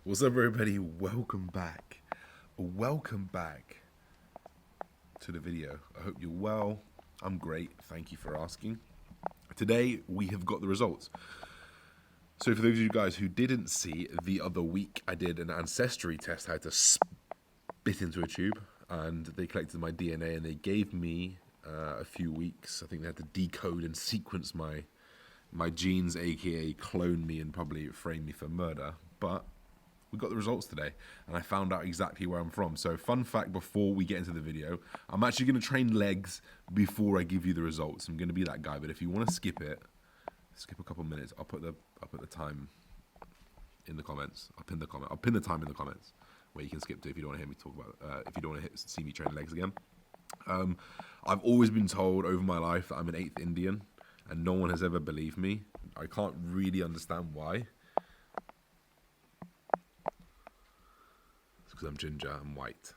What's up, everybody? Welcome back. Welcome back to the video. I hope you're well. I'm great. Thank you for asking. Today, we have got the results. So for those of you guys who didn't see, the other week I did an ancestry test. I had to spit into a tube, and they collected my DNA, and they gave me a few weeks. I think they had to decode and sequence my genes, aka clone me and probably frame me for murder. But we got the results today, and I found out exactly where I'm from. So fun fact before we get into the video, I'm actually going to train legs before I give you the results. I'm going to be that guy, but if you want to skip it, skip a couple minutes. I'll put the time in the comments. I'll pin the time in the comments where you can skip to if you don't want to hear me talk about if you don't want to see me train legs again. I've always been told over my life that I'm an 8th Indian, and no one has ever believed me. I can't really understand why. Because I'm ginger, I'm white.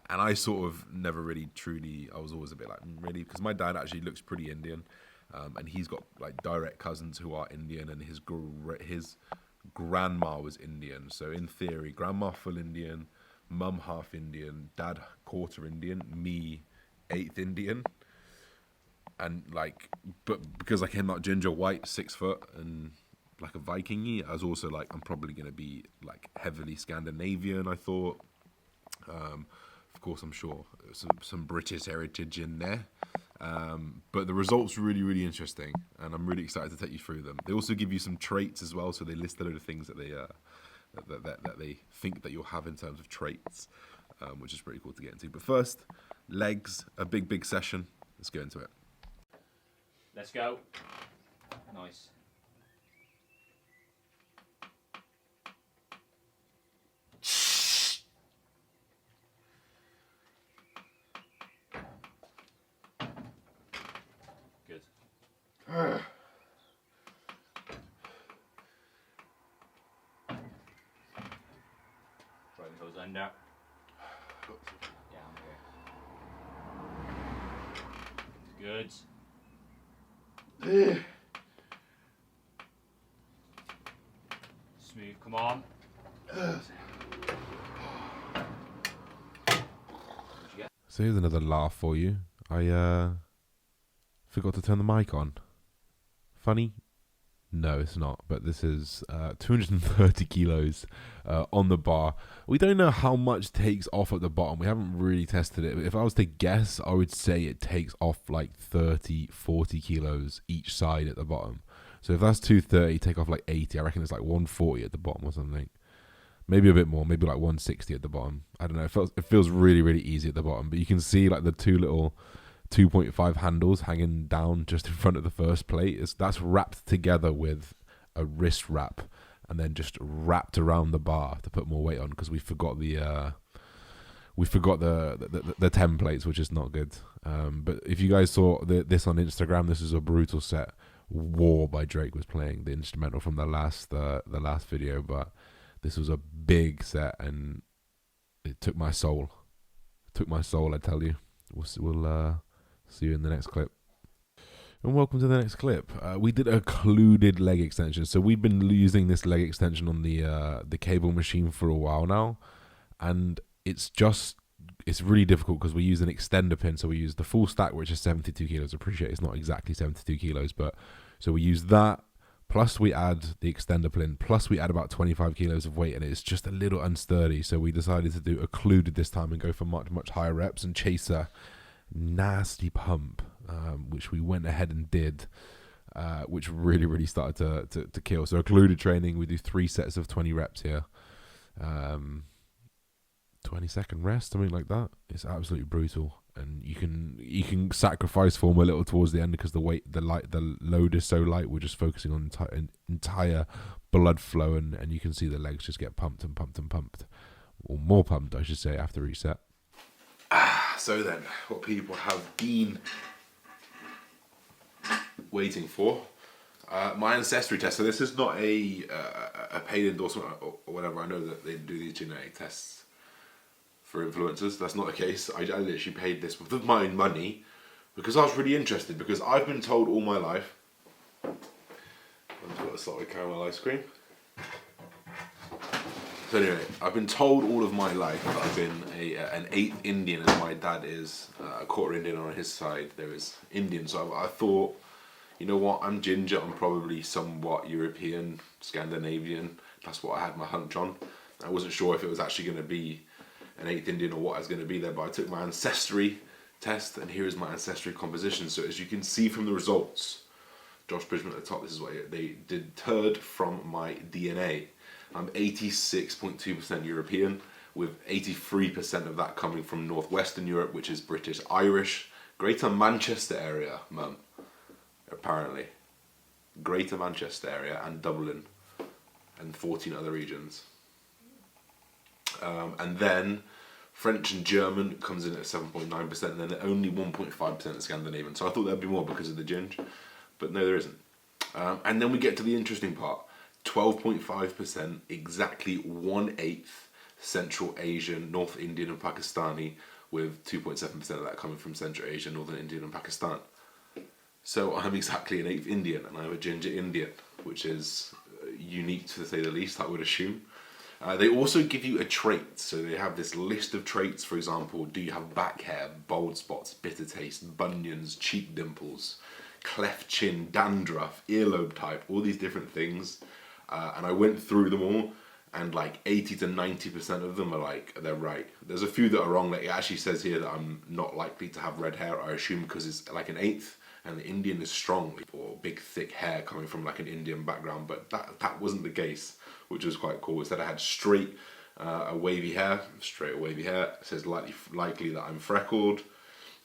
And I sort of never really truly, I was always a bit like, really? Because my dad actually looks pretty Indian. And he's got like direct cousins who are Indian, and his grandma was Indian. So in theory, grandma full Indian, mum half Indian, dad quarter Indian, me 8th Indian. And like, but because I came out ginger, white, 6 foot, and like a Viking-y, I was also like, I'm probably going to be like heavily Scandinavian, I thought. Of course, I'm sure some British heritage in there. But the results were really, really interesting, and I'm really excited to take you through them. They also give you some traits as well, so they list a load of things that they that they think that you'll have in terms of traits, which is pretty cool to get into. But first, legs, a big session. Let's get into it. Let's go. Nice. Good. Try the toes under. Yeah, I'm here. Good. Smooth, come on. So here's another laugh for you. I forgot to turn the mic on. Funny? No, it's not. But this is 230 kilos on the bar. We don't know how much takes off at the bottom. We haven't really tested it. But if I was to guess, I would say it takes off like 30, 40 kilos each side at the bottom. So if that's 230, take off like 80. I reckon it's like 140 at the bottom or something. Maybe a bit more, maybe like 160 at the bottom. I don't know. It feels really, really easy at the bottom. But you can see like the two little 2.5 handles hanging down just in front of the first plate. That's wrapped together with a wrist wrap, and then just wrapped around the bar to put more weight on, because we forgot the templates, which is not good. But if you guys saw this on Instagram, this is a brutal set. War by Drake was playing the instrumental from the last video, but this was a big set, and it took my soul. I tell you. We'll see you in the next clip. And welcome to the next clip. We did a occluded leg extension. So we've been using this leg extension on the cable machine for a while now, and it's really difficult because we use an extender pin. So we use the full stack, which is 72 kilos. I appreciate it's not exactly 72 kilos, but so we use that. Plus we add the extender pin, plus we add about 25 kilos of weight, and it's just a little unsturdy. So we decided to do occluded this time and go for much higher reps and chase a nasty pump, which we went ahead and did, which really started to kill. So occluded training, we do 3 sets of 20 reps here. 20-second rest, something like that. It's absolutely brutal. And you can sacrifice form a little towards the end because the load is so light. We're just focusing on entire blood flow, and you can see the legs just get pumped, or more pumped, I should say, after each set. So then, what people have been waiting for, my ancestry test. So this is not a paid endorsement or whatever. I know that they do these genetic tests for influencers. That's not the case. I literally paid this with my own money because I was really interested, because I've been told all my life. I've got a slightly caramel ice cream. So anyway, I've been told all of my life that I've been an eighth Indian, as my dad is a quarter Indian on his side. There is Indian, so I thought, you know what? I'm ginger. I'm probably somewhat European, Scandinavian. That's what I had my hunch on. I wasn't sure if it was actually going to be an eighth Indian or what I was going to be there, but I took my ancestry test, and here is my ancestry composition. So as you can see from the results, Josh Bridgman at the top, this is what they did third from my DNA. I'm 86.2% European, with 83% of that coming from northwestern Europe, which is British Irish, Greater Manchester area, mum, apparently. Greater Manchester area and Dublin, and 14 other regions. And then French and German comes in at 7.9%, and then only 1.5% is Scandinavian. So I thought there'd be more because of the ginger, but no, there isn't. And then we get to the interesting part. 12.5%, exactly 1/8 Central Asian, North Indian and Pakistani, with 2.7% of that coming from Central Asia, Northern Indian and Pakistan. So I'm exactly an eighth Indian, and I'm a ginger Indian, which is unique to say the least, I would assume. They also give you a trait, so they have this list of traits. For example, do you have back hair, bald spots, bitter taste, bunions, cheek dimples, cleft chin, dandruff, earlobe type, all these different things. And I went through them all, and like 80 to 90% of them are like, they're right. There's a few that are wrong. Like it actually says here that I'm not likely to have red hair, I assume because it's like an eighth, and the Indian is strong, or big thick hair coming from like an Indian background, but that wasn't the case, which was quite cool. It said I had straight, wavy hair. It says likely that I'm freckled. It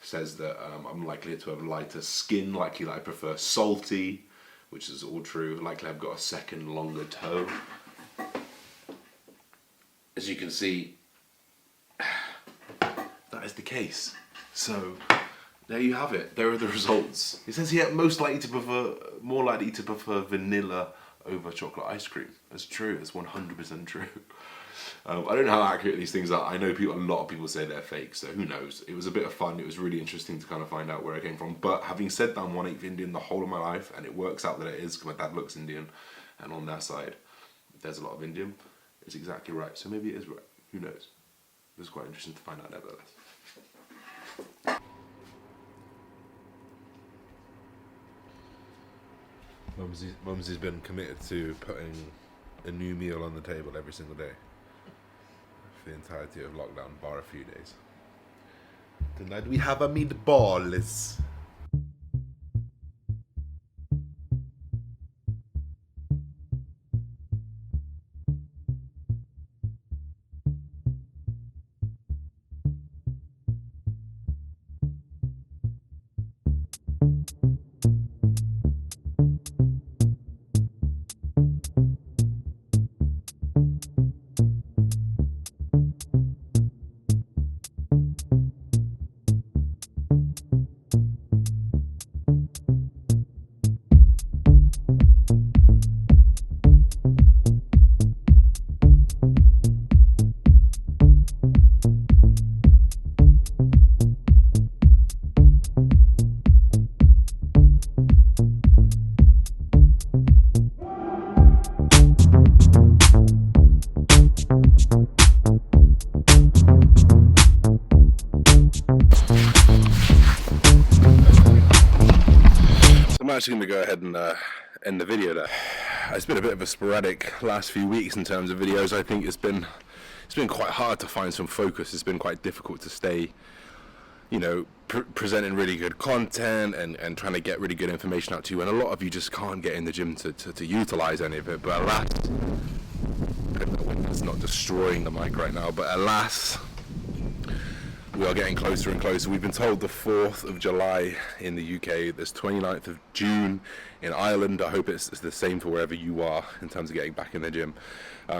says that I'm likely to have lighter skin, likely that I prefer salty, which is all true. Likely I've got a second longer toe. As you can see, that is the case. So there you have it. There are the results. It says here more likely to prefer vanilla over chocolate ice cream. That's true. That's 100% true. I don't know how accurate these things are. I know a lot of people say they're fake, so who knows. It was a bit of fun. It was really interesting to kind of find out where I came from. But having said that, I'm 1/8 Indian the whole of my life, and it works out that it is, because my dad looks Indian, and on that side, there's a lot of Indian. It's exactly right. So maybe it is right. Who knows? It was quite interesting to find out nevertheless. Mumsy's been committed to putting a new meal on the table every single day for the entirety of lockdown, bar a few days. Tonight we have a meatballs. I'm actually going to go ahead and end the video there. It's been a bit of a sporadic last few weeks in terms of videos. I think it's been quite hard to find some focus. It's been quite difficult to stay, presenting really good content and trying to get really good information out to you. And a lot of you just can't get in the gym to utilize any of it. But alas, it's not destroying the mic right now. But alas, we are getting closer and closer. We've been told the 4th of July in the UK, there's 29th of June in Ireland. I hope it's the same for wherever you are in terms of getting back in the gym.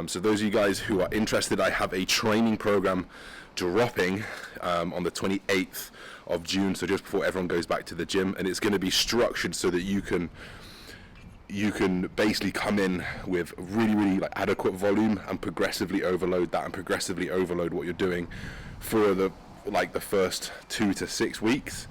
So those of you guys who are interested, I have a training program dropping on the 28th of June, so just before everyone goes back to the gym, and it's going to be structured so that you can basically come in with really like adequate volume and progressively overload that, and progressively overload what you're doing for the first 2 to 6 weeks,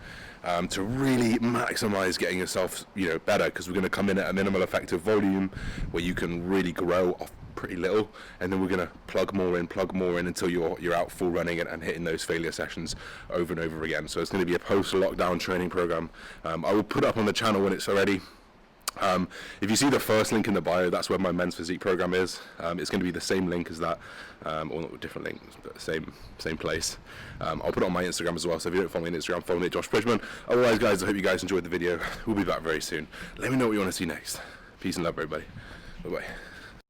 to really maximize getting yourself better, because we're going to come in at a minimal effective volume where you can really grow off pretty little, and then we're going to plug more in until you're out full running and hitting those failure sessions over and over again. So it's going to be a post-lockdown training program. I will put it up on the channel when it's ready. If you see the first link in the bio, that's where my men's physique program is. It's going to be the same link as that, or not different links, but same place. I'll put it on my Instagram as well, so if you don't follow me on Instagram, follow me at Josh Bridgman. Otherwise, guys, I hope you guys enjoyed the video. We'll be back very soon. Let me know what you want to see next. Peace and love, everybody. Bye-bye.